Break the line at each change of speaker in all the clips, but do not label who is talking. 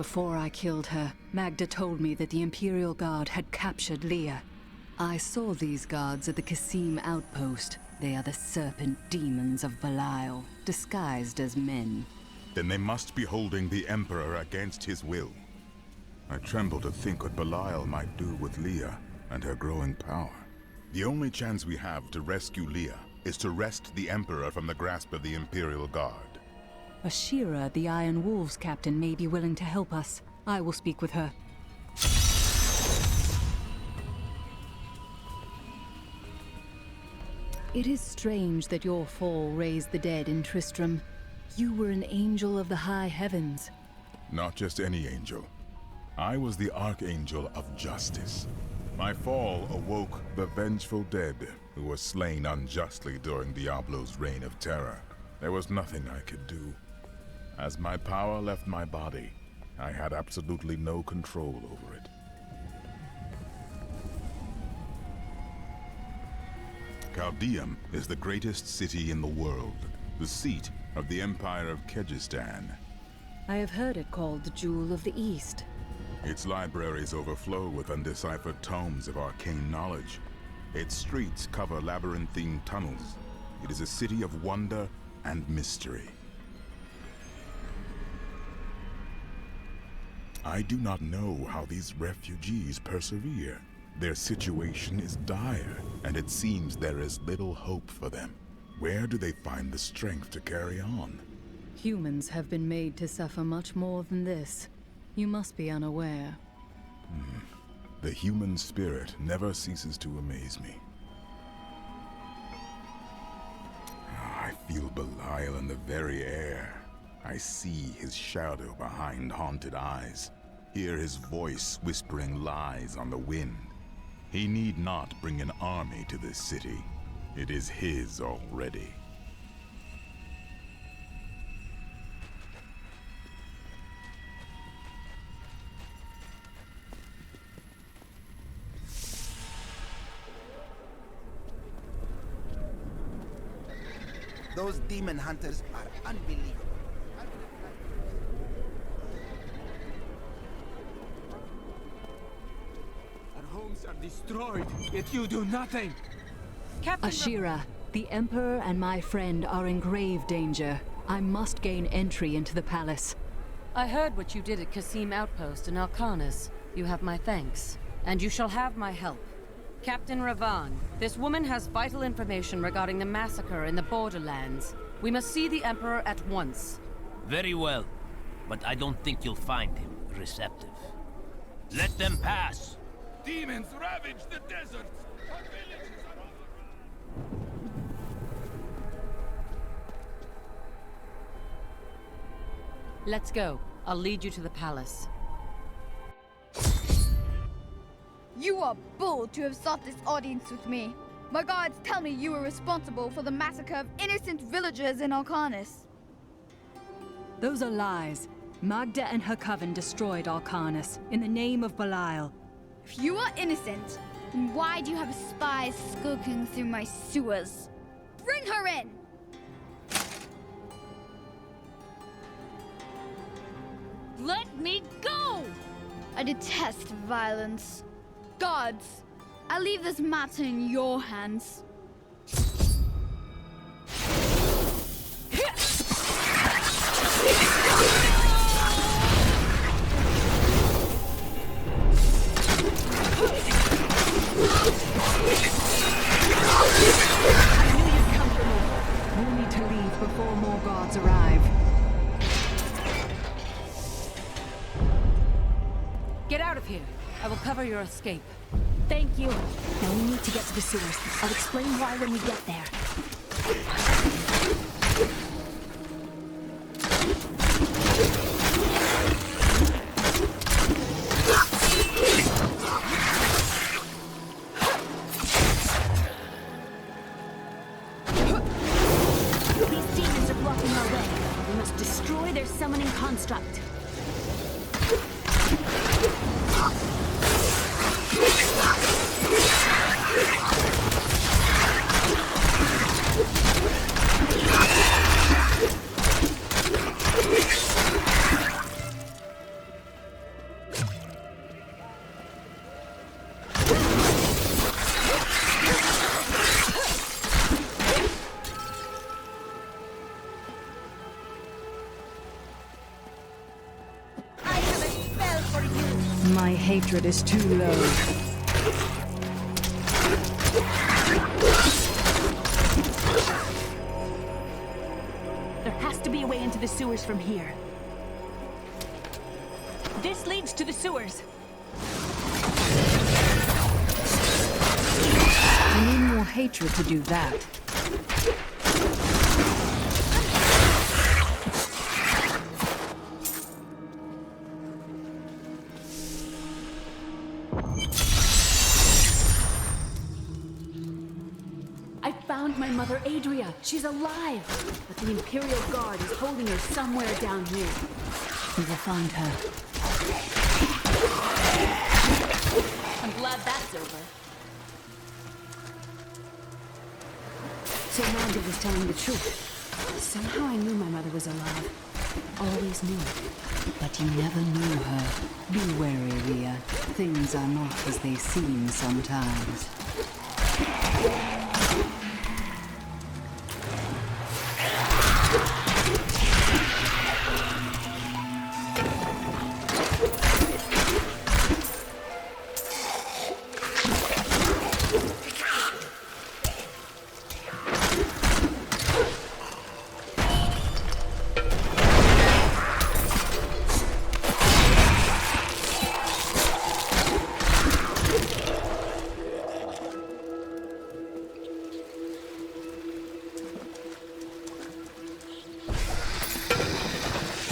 Before I killed her, Magda told me that the Imperial Guard had captured Leah. I saw these guards at the Kasim outpost. They are the serpent demons of Belial, disguised as men.
Then they must be holding the Emperor against his will. I tremble to think what Belial might do with Leah and her growing power. The only chance we have to rescue Leah is to wrest the Emperor from the grasp of the Imperial Guard.
Ashira, the Iron Wolves captain, may be willing to help us. I will speak with her. It is strange that your fall raised the dead in Tristram. You were an angel of the high heavens.
Not just any angel. I was the Archangel of Justice. My fall awoke the vengeful dead who were slain unjustly during Diablo's reign of terror. There was nothing I could do. As my power left my body, I had absolutely no control over it. Chaldeum is the greatest city in the world, the seat of the Empire of Kyrgyzstan.
I have heard it called the Jewel of the East.
Its libraries overflow with undeciphered tomes of arcane knowledge. Its streets cover labyrinthine tunnels. It is a city of wonder and mystery. I do not know how these refugees persevere. Their situation is dire, and it seems there is little hope for them. Where do they find the strength to carry on?
Humans have been made to suffer much more than this. You must be unaware.
The human spirit never ceases to amaze me. I feel Belial in the very air. I see his shadow behind haunted eyes, hear his voice whispering lies on the wind. He need not bring an army to this city. It is his already.
Those demon hunters are unbelievable.
Our homes are destroyed, yet you do nothing!
Captain
Ashira, the Emperor and my friend are in grave danger. I must gain entry into the palace.
I heard what you did at Kasim Outpost in Alcanis. You have my thanks, and you shall have my help. Captain Ravan, this woman has vital information regarding the massacre in the borderlands. We must see the Emperor at once.
Very well, but I don't think you'll find him receptive. Let them pass!
Demons ravage the deserts! Our villages are overrun!
Let's go. I'll lead you to the palace.
You are bold to have sought this audience with me. My guards tell me you were responsible for the massacre of innocent villagers in Alcanis.
Those are lies. Magda and her coven destroyed Alcanis in the name of Belial.
If you are innocent, then why do you have spies skulking through my sewers? Bring her in!
Let me go!
I detest violence. Guards, I leave this matter in your hands.
We'll need to leave before more guards arrive.
Get out of here. I will cover your escape.
Thank you. Now we need to get to the sewers. I'll explain why when we get there. These demons are blocking our way. We must destroy their summoning construct.
My hatred is too low.
There has to be a way into the sewers from here. This leads to the sewers.
I need more hatred to do that.
I found my mother Adria. She's alive. But the Imperial Guard is holding her somewhere down here.
We will find her.
I'm glad that's over. So Magda was telling the truth. Somehow I knew my mother was alive. Always knew it.
But you never knew her. Be wary, Leah. Things are not as they seem sometimes.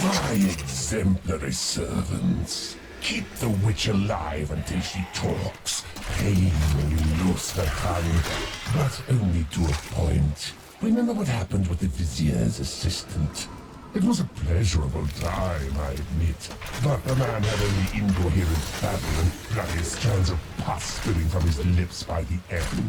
My exemplary servants. Keep the witch alive until she talks. Pain when you loose her tongue, but only to a point. Remember what happened with the vizier's assistant? It was a pleasurable time, I admit, but the man had only incoherent babble and bloody strands of pus spilling from his lips by the end.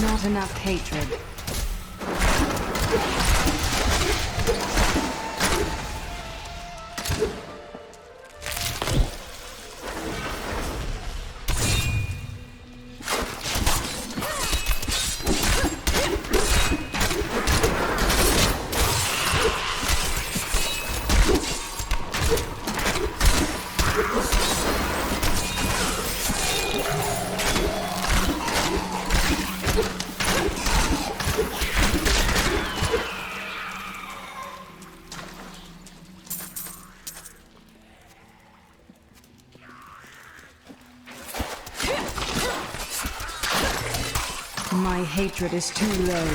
Not enough hatred. My hatred is too low.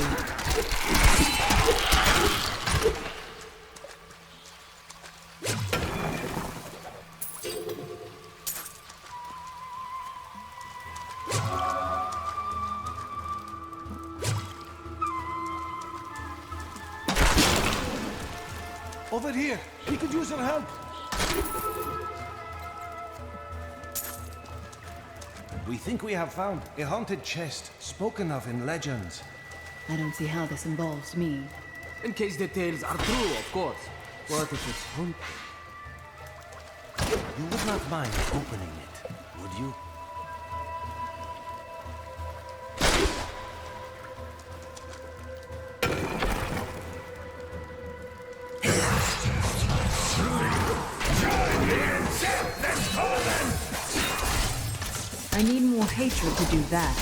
Over here! We could use your help! We think we have found a haunted chest spoken of in legends.
I don't see how this involves me.
In case the tales are true, of course. What if it's haunted?
You would not mind opening it, would you?
I need more hatred to do that.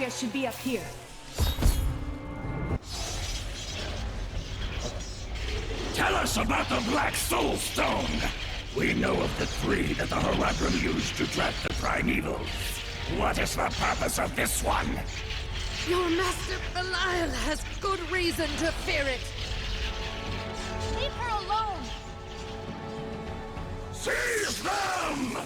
barrier should be up here.
Tell us about the Black Soul Stone! We know of the 3 that the Horadrim used to trap the primevals. What is the purpose of this one?
Your master Belial has good reason to fear it.
Leave her alone!
Seize them!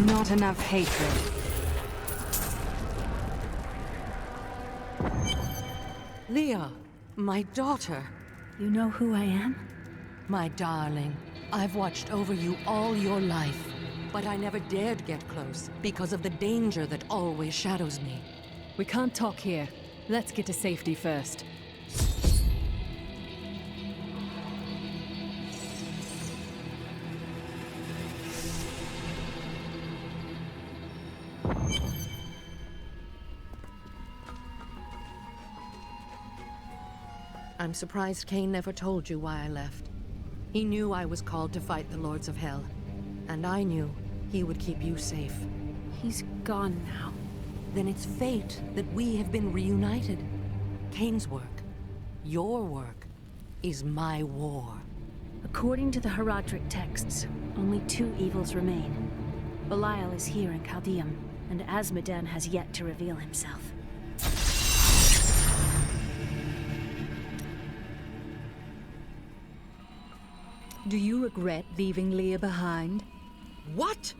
Not enough hatred.
Leah, my daughter.
You know who I am?
My darling, I've watched over you all your life, but I never dared get close because of the danger that always shadows me.
We can't talk here. Let's get to safety first.
I'm surprised Cain never told you why I left. He knew I was called to fight the Lords of Hell, and I knew he would keep you safe.
He's gone now.
Then it's fate that we have been reunited. Cain's work, your work, is my war.
According to the Horadric texts, only 2 evils remain. Belial is here in Chaldeum, and Azmodan has yet to reveal himself.
Do you regret leaving Leah behind?
What?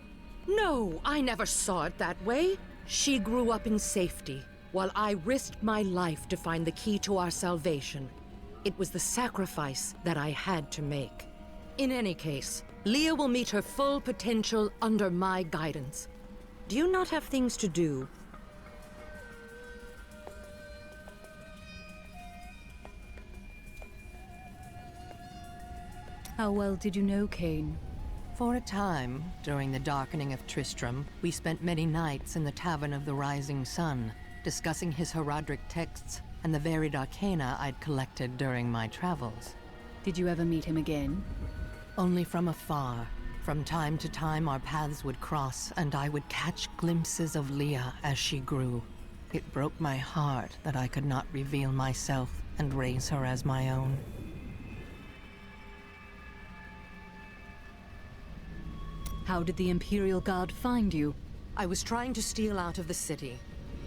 No, I never saw it that way. She grew up in safety, while I risked my life to find the key to our salvation. It was the sacrifice that I had to make. In any case, Leah will meet her full potential under my guidance. Do you not have things to do?
How well did you know Cain?
For a time, during the darkening of Tristram, we spent many nights in the Tavern of the Rising Sun, discussing his Horadric texts and the varied arcana I'd collected during my travels.
Did you ever meet him again?
Only from afar. From time to time our paths would cross, and I would catch glimpses of Leah as she grew. It broke my heart that I could not reveal myself and raise her as my own.
How did the Imperial Guard find you?
I was trying to steal out of the city.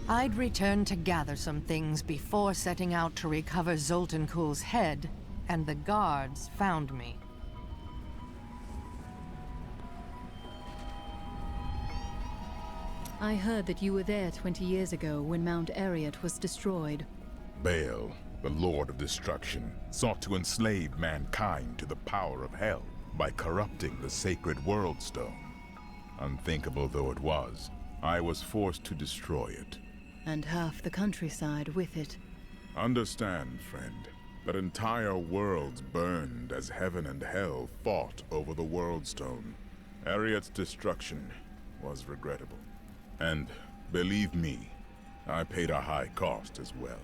I'd returned to gather some things before setting out to recover Zoltan Kuhl's head, and the guards found me.
I heard that you were there 20 years ago when Mount Arreat was destroyed.
Baal, the Lord of Destruction, sought to enslave mankind to the power of hell by corrupting the sacred World Stone. Unthinkable though it was, I was forced to destroy it.
And half the countryside with it.
Understand, friend, that entire worlds burned as heaven and hell fought over the World Stone. Arreat's destruction was regrettable. And, believe me, I paid a high cost as well.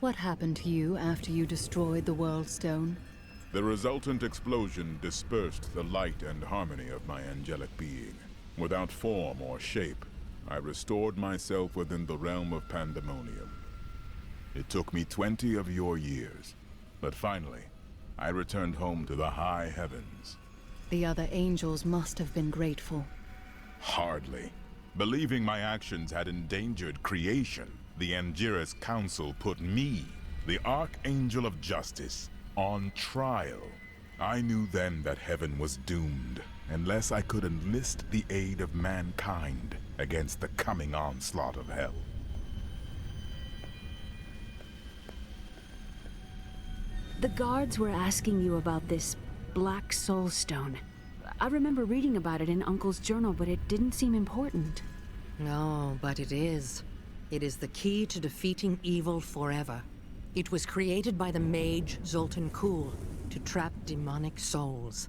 What happened to you after you destroyed the World Stone?
The resultant explosion dispersed the light and harmony of my angelic being. Without form or shape, I restored myself within the realm of pandemonium. It took me 20 of your years, but finally, I returned home to the high heavens.
The other angels must have been grateful.
Hardly. Believing my actions had endangered creation, the Angiras Council put me, the Archangel of Justice, on trial. I knew then that heaven was doomed, unless I could enlist the aid of mankind against the coming onslaught of hell.
The guards were asking you about this Black Soul Stone. I remember reading about it in Uncle's journal, but it didn't seem important.
No, but it is. It is the key to defeating evil forever. It was created by the mage Zoltan Kuhl to trap demonic souls.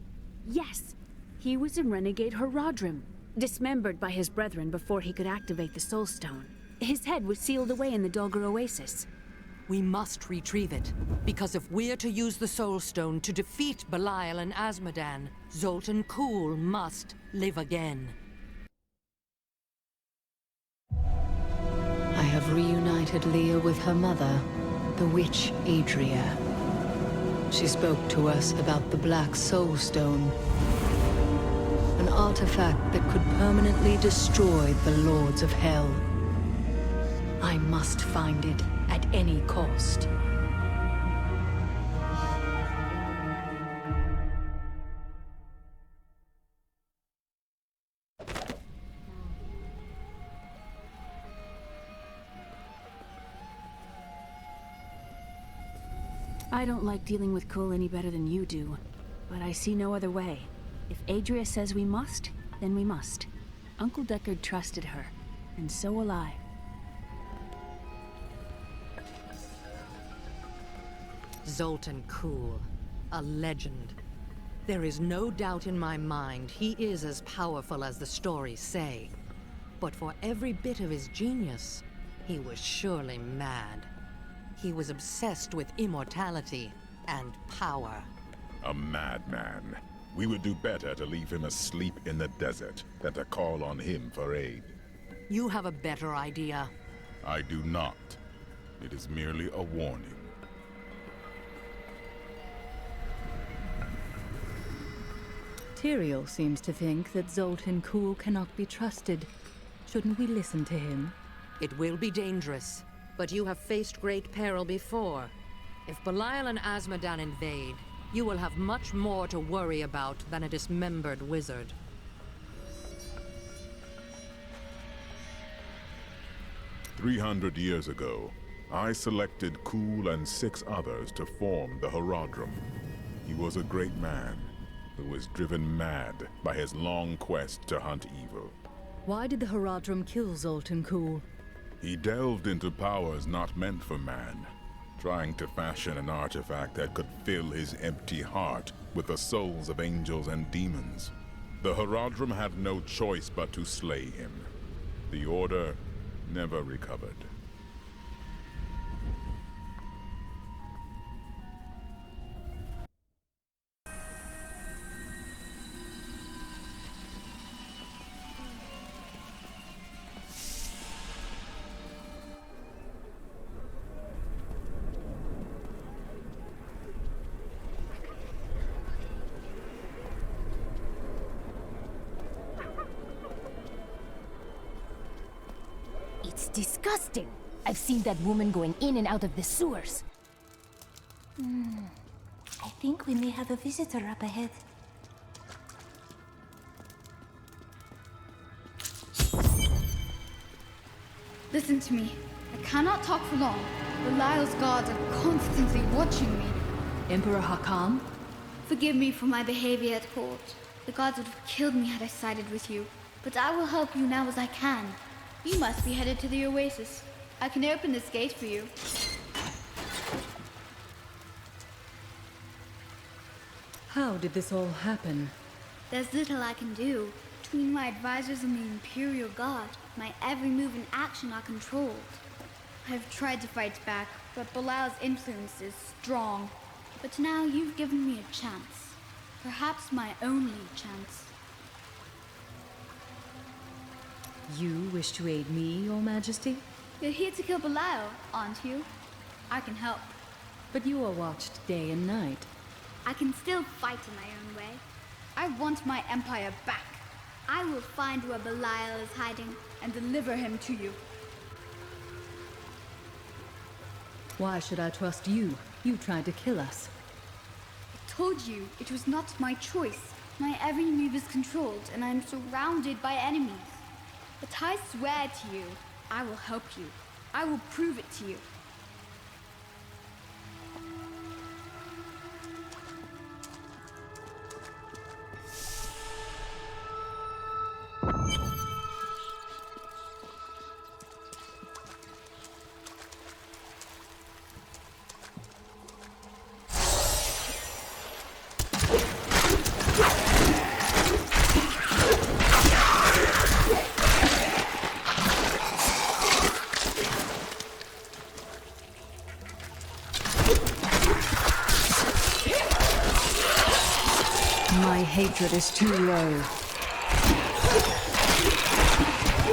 Yes, he was a renegade Horadrim. Dismembered by his brethren before he could activate the Soul Stone. His head was sealed away in the Dulgur Oasis.
We must retrieve it, because if we're to use the Soul Stone to defeat Belial and Azmodan, Zoltan Kulle must live again.
I have reunited Leah with her mother, the witch Adria. She spoke to us about the Black Soul Stone, an artifact that could permanently destroy the Lords of Hell. I must find it at any cost.
I don't like dealing with Kulle any better than you do, but I see no other way. If Adria says we must, then we must. Uncle Deckard trusted her, and so will I.
Zoltan Kulle, a legend. There is no doubt in my mind he is as powerful as the stories say. But for every bit of his genius, he was surely mad. He was obsessed with immortality and power.
A madman. We would do better to leave him asleep in the desert than to call on him for aid.
You have a better idea.
I do not. It is merely a warning.
Tyrael seems to think that Zoltan Kulle cannot be trusted. Shouldn't we listen to him?
It will be dangerous, but you have faced great peril before. If Belial and Azmodan invade, you will have much more to worry about than a dismembered wizard.
"300 years ago, I selected Kulle and 6 others to form the Horadrim. He was a great man who was driven mad by his long quest to hunt evil.
Why did the Horadrim kill Zoltan Kulle?
He delved into powers not meant for man, trying to fashion an artifact that could fill his empty heart with the souls of angels and demons. The Horadrim had no choice but to slay him. The Order never recovered.
It's disgusting. I've seen that woman going in and out of the sewers. I think we may have a visitor up ahead.
Listen to me. I cannot talk for long. Belial's guards are constantly watching me.
Emperor Hakam?
Forgive me for my behavior at court. The gods would have killed me had I sided with you. But I will help you now as I can. You must be headed to the Oasis. I can open this gate for you.
How did this all happen?
There's little I can do. Between my advisors and the Imperial Guard, my every move and action are controlled. I've tried to fight back, but Belial's influence is strong. But now you've given me a chance. Perhaps my only chance.
You wish to aid me, Your Majesty?
You're here to kill Belial, aren't you? I can help.
But you are watched day and night.
I can still fight in my own way. I want my empire back. I will find where Belial is hiding and deliver him to you.
Why should I trust you? You tried to kill us.
I told you it was not my choice. My every move is controlled and I'm surrounded by enemies. But I swear to you, I will help you. I will prove it to you.
hatred is too low.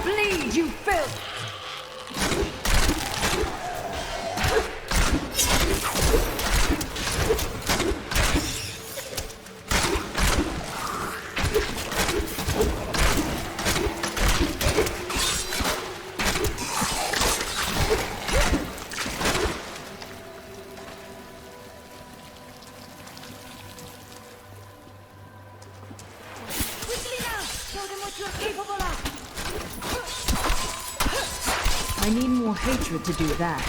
Bleed, you filth! I need more hatred to do that.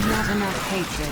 Not enough hatred.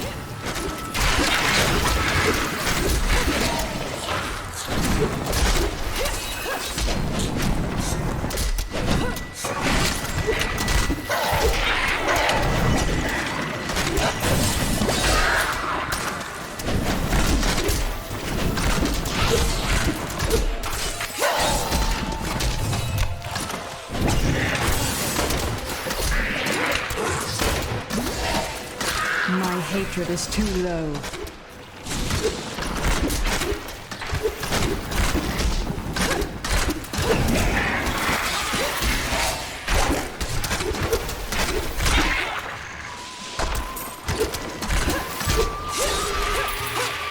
My hatred is too low.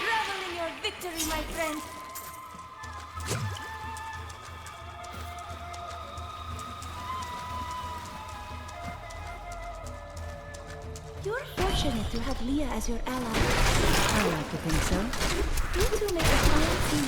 Revel in your victory, my friend.
You're fortunate to have Leah as your ally.
I like to think so.
You two make a fine team.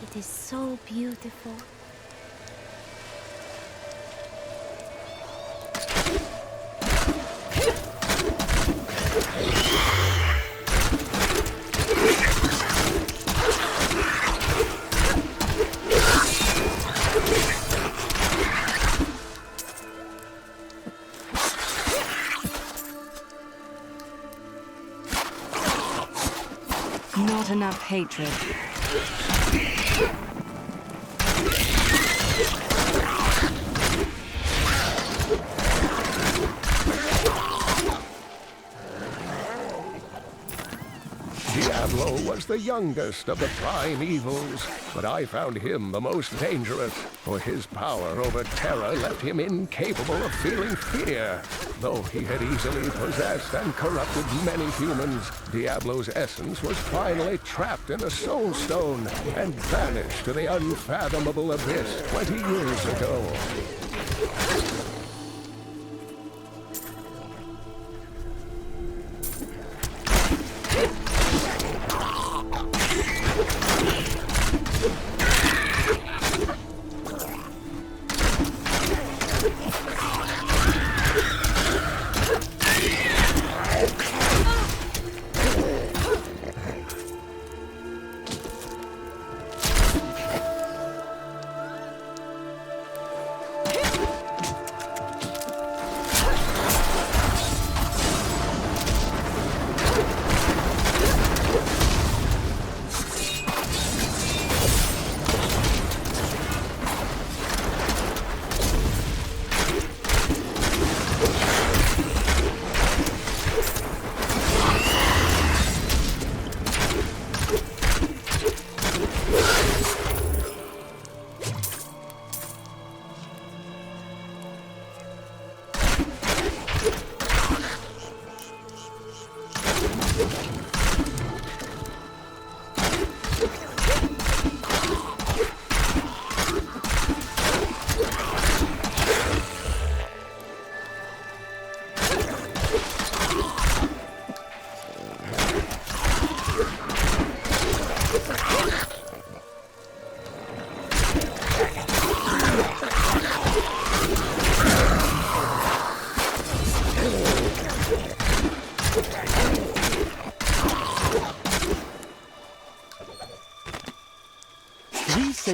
It is so beautiful.
Not enough hatred.
Diablo was the youngest of the prime evils, but I found him the most dangerous, for his power over terror left him incapable of feeling fear. Though he had easily possessed and corrupted many humans, Diablo's essence was finally trapped in a soul stone and vanished to the unfathomable abyss 20 years ago.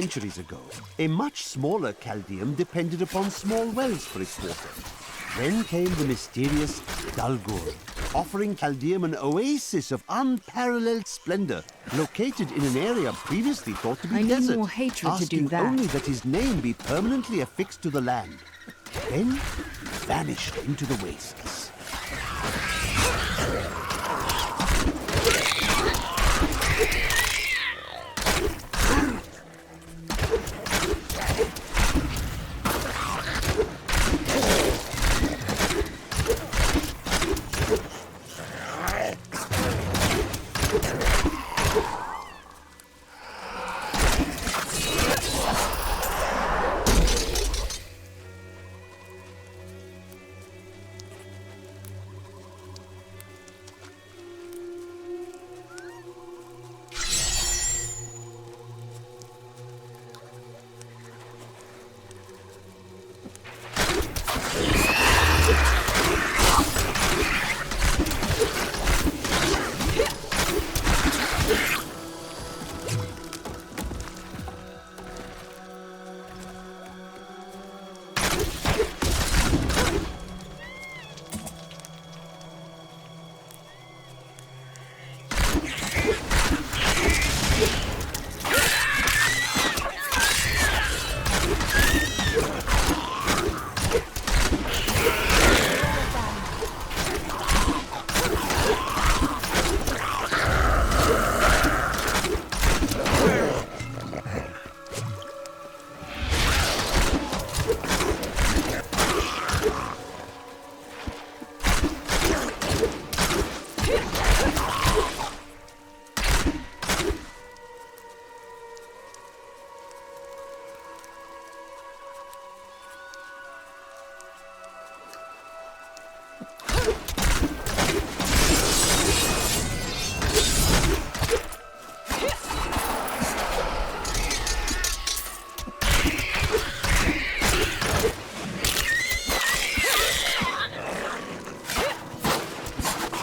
centuries ago, a much smaller Chaldeum depended upon small wells for its water. Then came the mysterious Dalgur, offering Chaldeum an oasis of unparalleled splendor, located in an area previously thought to be desert.
I need more hatred to do
asking
that.
only that his name be permanently affixed to the land. Then he vanished into the wastes.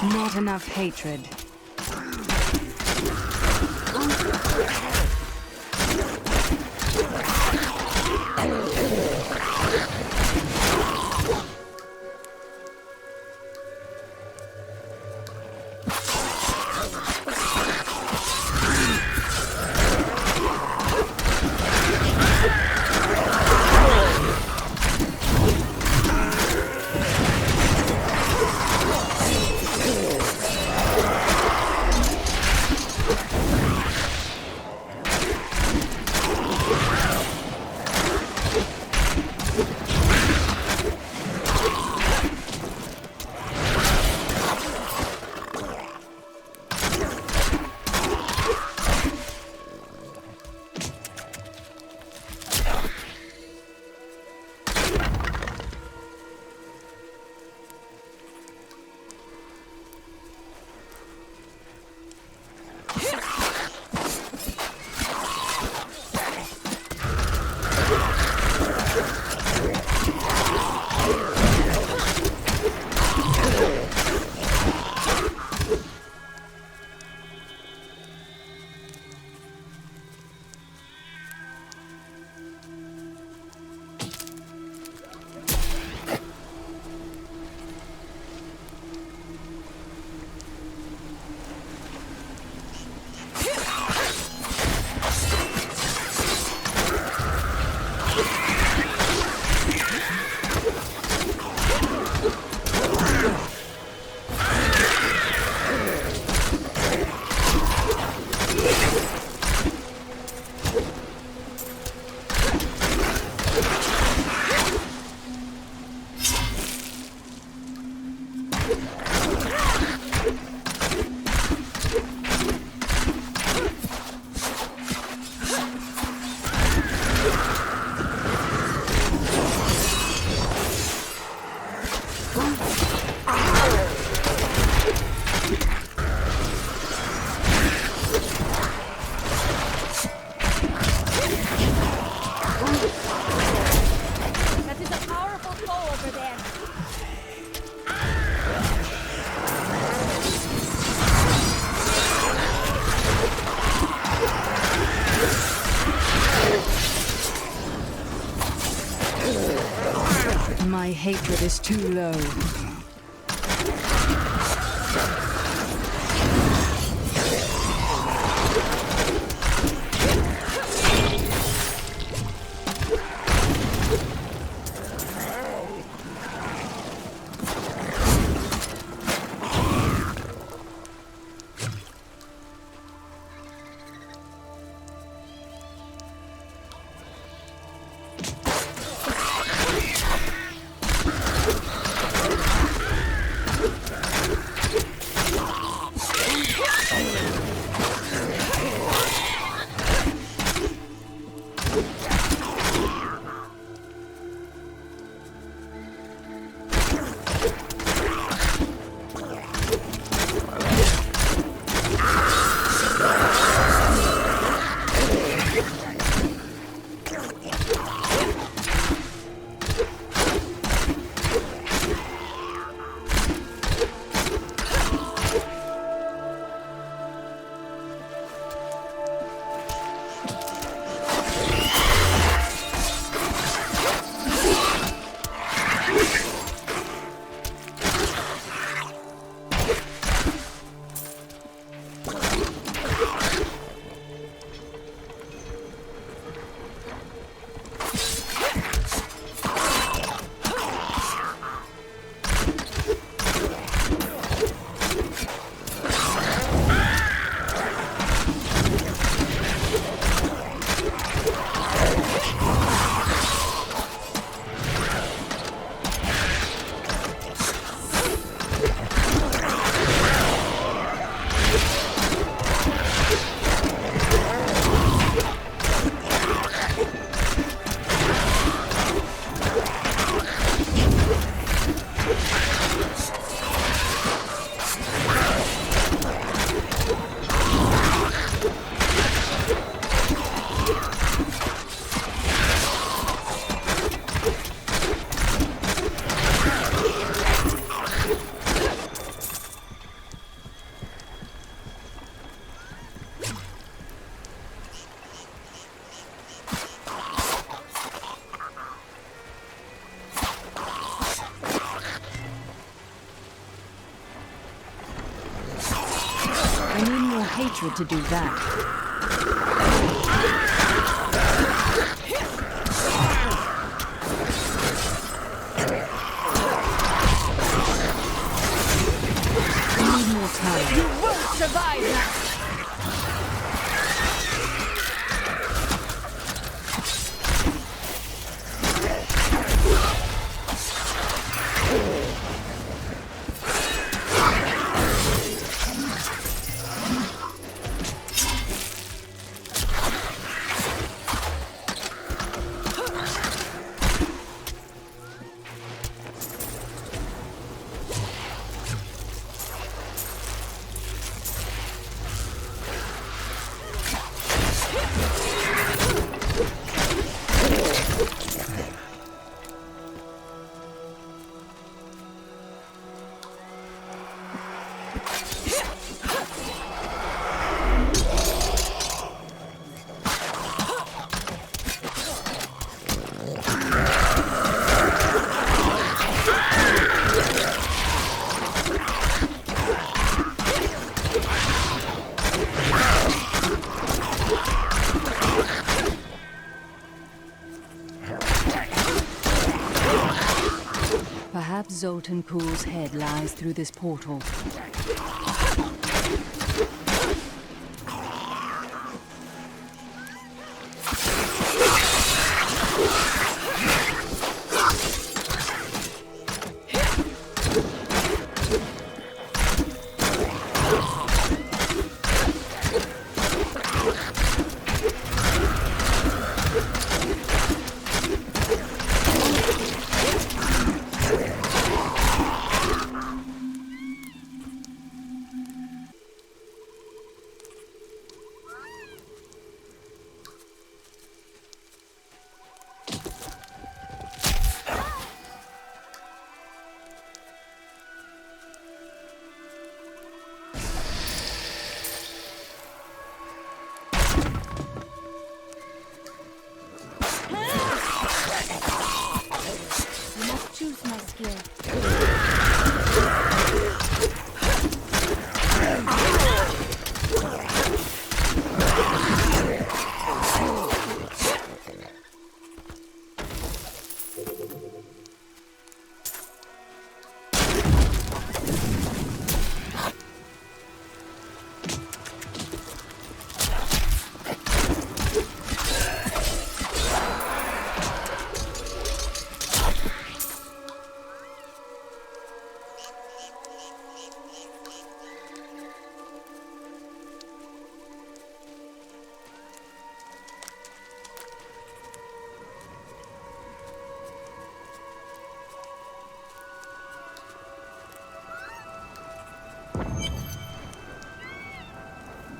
Not enough hatred.
My hatred is too low. Hatred to do that. I need more time. You won't survive that! Perhaps Zoltan Pool's head lies through this portal.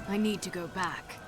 I need to go back.